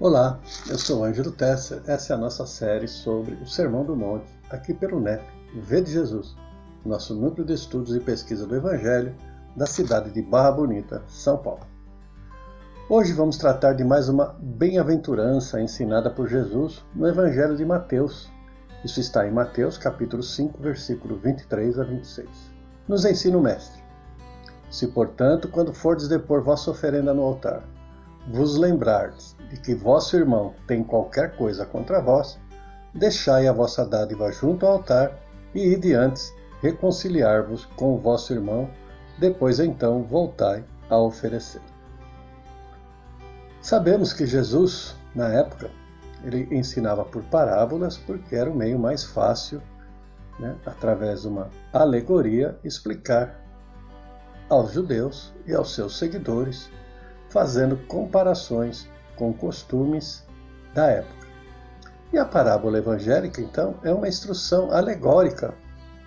Olá, eu sou Ângelo Tesser. Essa é a nossa série sobre o Sermão do Monte, aqui pelo NEP, Vê de Jesus, nosso núcleo de estudos e pesquisa do Evangelho da cidade de Barra Bonita, São Paulo. Hoje vamos tratar de mais uma bem-aventurança ensinada por Jesus no Evangelho de Mateus. Isso está em Mateus, capítulo 5, versículo 23 a 26. Nos ensina o Mestre: Se, portanto, quando fordes depor vossa oferenda no altar, vos lembrardes de que vosso irmão tem qualquer coisa contra vós, deixai a vossa dádiva junto ao altar e ide antes reconciliar-vos com o vosso irmão, depois então voltai a oferecer. Sabemos que Jesus, na época, ele ensinava por parábolas porque era o meio mais fácil, através de uma alegoria, explicar aos judeus e aos seus seguidores, fazendo comparações com costumes da época. E a parábola evangélica, então, é uma instrução alegórica,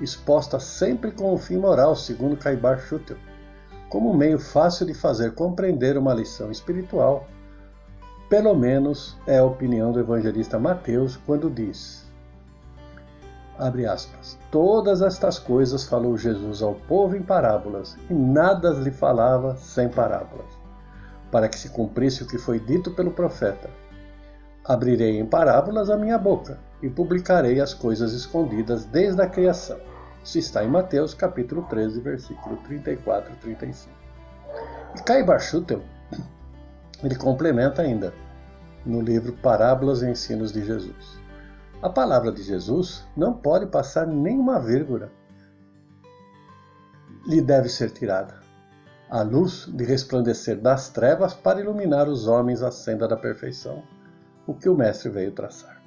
exposta sempre com o fim moral, segundo Caibar Schutel, como um meio fácil de fazer compreender uma lição espiritual. Pelo menos é a opinião do evangelista Mateus quando diz, abre aspas, todas estas coisas falou Jesus ao povo em parábolas, e nada lhe falava sem parábolas, para que se cumprisse o que foi dito pelo profeta. Abrirei em parábolas a minha boca, e publicarei as coisas escondidas desde a criação. Isso está em Mateus, capítulo 13, versículo 34 e 35. E Caibar Schutel, ele complementa ainda, no livro Parábolas e Ensinos de Jesus. A palavra de Jesus não pode passar nenhuma vírgula. Lhe deve ser tirada a luz de resplandecer das trevas para iluminar os homens à senda da perfeição, o que o Mestre veio traçar.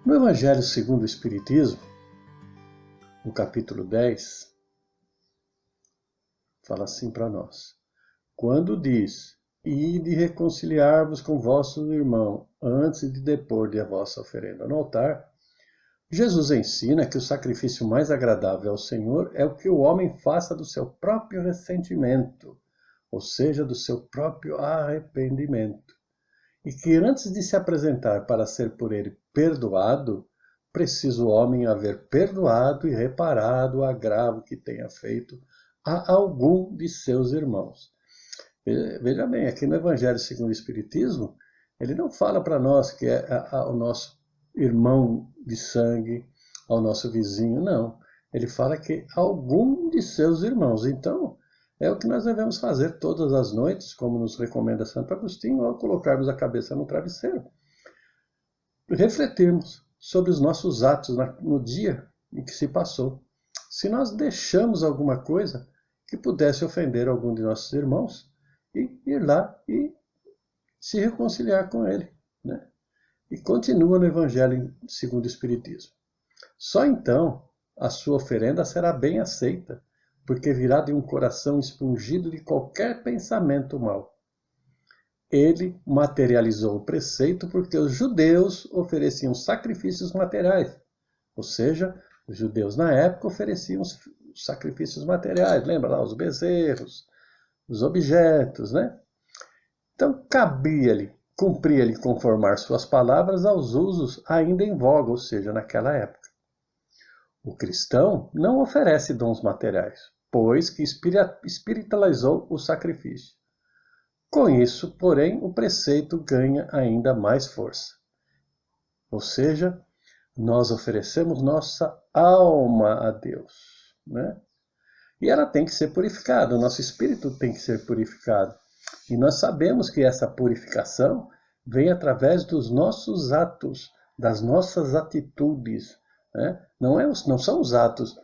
No Evangelho segundo o Espiritismo, no capítulo 10, fala assim para nós: quando diz, ide reconciliar-vos com vosso irmão antes de depor a vossa oferenda no altar, Jesus ensina que o sacrifício mais agradável ao Senhor é o que o homem faça do seu próprio ressentimento, ou seja, do seu próprio arrependimento, e que antes de se apresentar para ser por ele perdoado, precisa o homem haver perdoado e reparado o agravo que tenha feito a algum de seus irmãos. Veja bem, aqui no Evangelho segundo o Espiritismo, ele não fala para nós que é o nosso irmão de sangue, ao nosso vizinho, não. Ele fala que algum de seus irmãos. Então, é o que nós devemos fazer todas as noites, como nos recomenda Santo Agostinho, ao colocarmos a cabeça no travesseiro. Refletirmos sobre os nossos atos no dia em que se passou. Se nós deixamos alguma coisa que pudesse ofender algum de nossos irmãos, e ir lá e se reconciliar com ele, E continua no Evangelho segundo o Espiritismo. Só então a sua oferenda será bem aceita, porque virá de um coração expungido de qualquer pensamento mau. Ele materializou o preceito porque os judeus ofereciam sacrifícios materiais, ou seja, os judeus na época ofereciam os sacrifícios materiais, lembra lá, os bezerros, os objetos, Então, cabia-lhe, cumpria-lhe conformar suas palavras aos usos ainda em voga, ou seja, naquela época. O cristão não oferece dons materiais, pois que espiritualizou o sacrifício. Com isso, porém, o preceito ganha ainda mais força. Ou seja, nós oferecemos nossa alma a Deus, E ela tem que ser purificada, o nosso espírito tem que ser purificado. E nós sabemos que essa purificação vem através dos nossos atos, das nossas atitudes. Não são os atos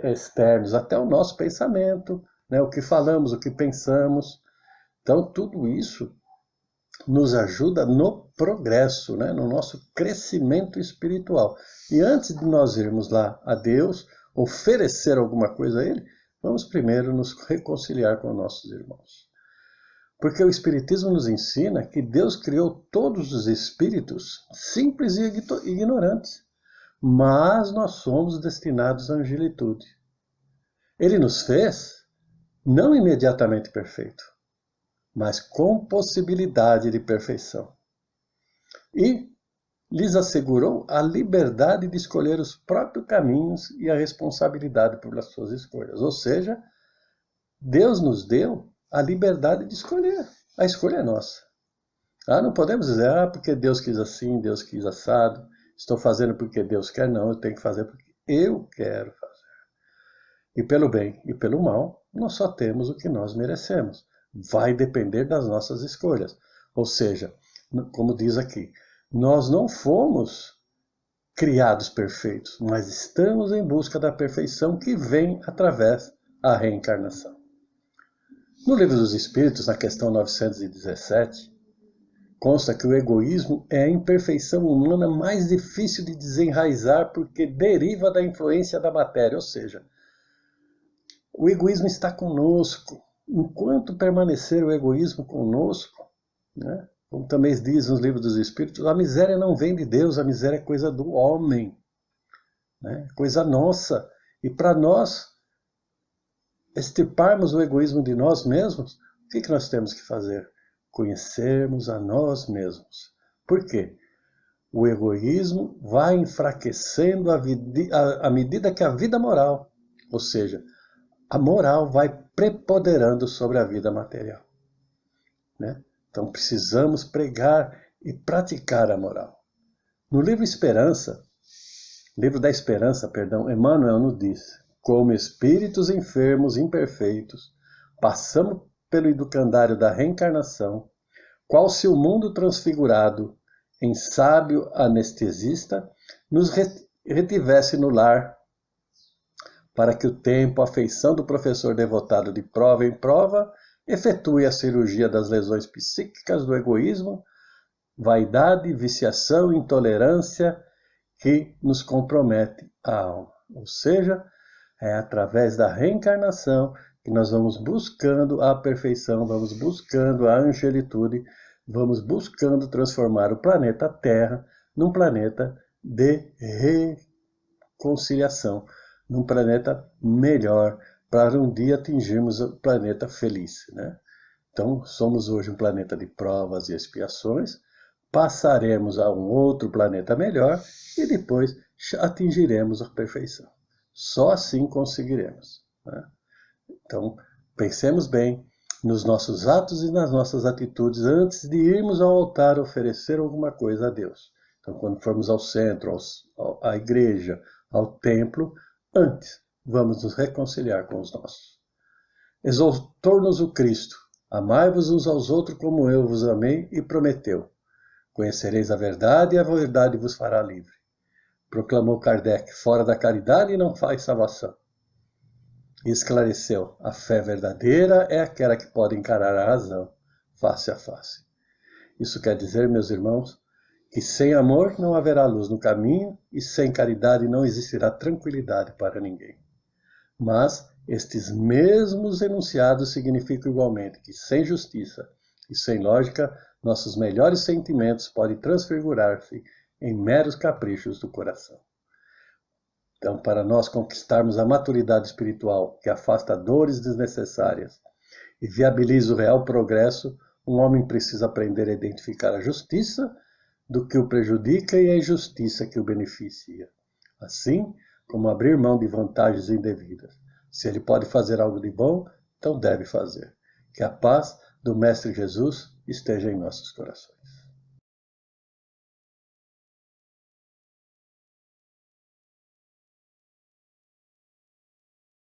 externos, até o nosso pensamento, o que falamos, o que pensamos. Então, tudo isso nos ajuda no progresso, no nosso crescimento espiritual. E antes de nós irmos lá a Deus, oferecer alguma coisa a Ele, vamos primeiro nos reconciliar com nossos irmãos. Porque o Espiritismo nos ensina que Deus criou todos os espíritos simples e ignorantes, mas nós somos destinados à angelitude. Ele nos fez não imediatamente perfeito, mas com possibilidade de perfeição. E lhes assegurou a liberdade de escolher os próprios caminhos e a responsabilidade pelas suas escolhas. Ou seja, Deus nos deu a liberdade de escolher. A escolha é nossa. Não podemos dizer, porque Deus quis assim, Deus quis assado, estou fazendo porque Deus quer. Não, eu tenho que fazer porque eu quero fazer. E pelo bem e pelo mal, nós só temos o que nós merecemos. Vai depender das nossas escolhas. Ou seja, como diz aqui, nós não fomos criados perfeitos, mas estamos em busca da perfeição que vem através da reencarnação. No Livro dos Espíritos, na questão 917, consta que o egoísmo é a imperfeição humana mais difícil de desenraizar porque deriva da influência da matéria, ou seja, o egoísmo está conosco. Enquanto permanecer o egoísmo conosco, né, como também diz nos Livros dos Espíritos, a miséria não vem de Deus, a miséria é coisa do homem, né, coisa nossa. E para nós extirparmos o egoísmo de nós mesmos, o que nós temos que fazer? Conhecermos a nós mesmos. Por quê? O egoísmo vai enfraquecendo à medida que a vida moral, ou seja, a moral vai preponderando sobre a vida material, né? Então precisamos pregar e praticar a moral. No livro da Esperança, Emmanuel nos diz: como espíritos enfermos imperfeitos, passamos pelo educandário da reencarnação, qual se o mundo transfigurado, em sábio anestesista, nos retivesse no lar, para que o tempo, a feição do professor devotado de prova em prova, efetue a cirurgia das lesões psíquicas do egoísmo, vaidade, viciação, intolerância, que nos compromete a alma. Ou seja, é através da reencarnação que nós vamos buscando a perfeição, vamos buscando a angelitude, vamos buscando transformar o planeta Terra num planeta de reconciliação, num planeta melhor, para um dia atingirmos o planeta feliz, né? Então, somos hoje um planeta de provas e expiações, passaremos a um outro planeta melhor e depois atingiremos a perfeição. Só assim conseguiremos, né? Então, pensemos bem nos nossos atos e nas nossas atitudes antes de irmos ao altar oferecer alguma coisa a Deus. Então, quando formos ao centro, à igreja, ao templo, antes vamos nos reconciliar com os nossos. Exaltou-nos o Cristo: amai-vos uns aos outros como eu vos amei, e prometeu: conhecereis a verdade e a verdade vos fará livre. Proclamou Kardec: fora da caridade não faz salvação. E esclareceu: a fé verdadeira é aquela que pode encarar a razão face a face. Isso quer dizer, meus irmãos, que sem amor não haverá luz no caminho e sem caridade não existirá tranquilidade para ninguém. Mas estes mesmos enunciados significam igualmente que sem justiça e sem lógica, nossos melhores sentimentos podem transfigurar-se em meros caprichos do coração. Então, para nós conquistarmos a maturidade espiritual que afasta dores desnecessárias e viabiliza o real progresso, um homem precisa aprender a identificar a justiça do que o prejudica e a injustiça que o beneficia, assim como abrir mão de vantagens indevidas. Se ele pode fazer algo de bom, então deve fazer. Que a paz do Mestre Jesus esteja em nossos corações.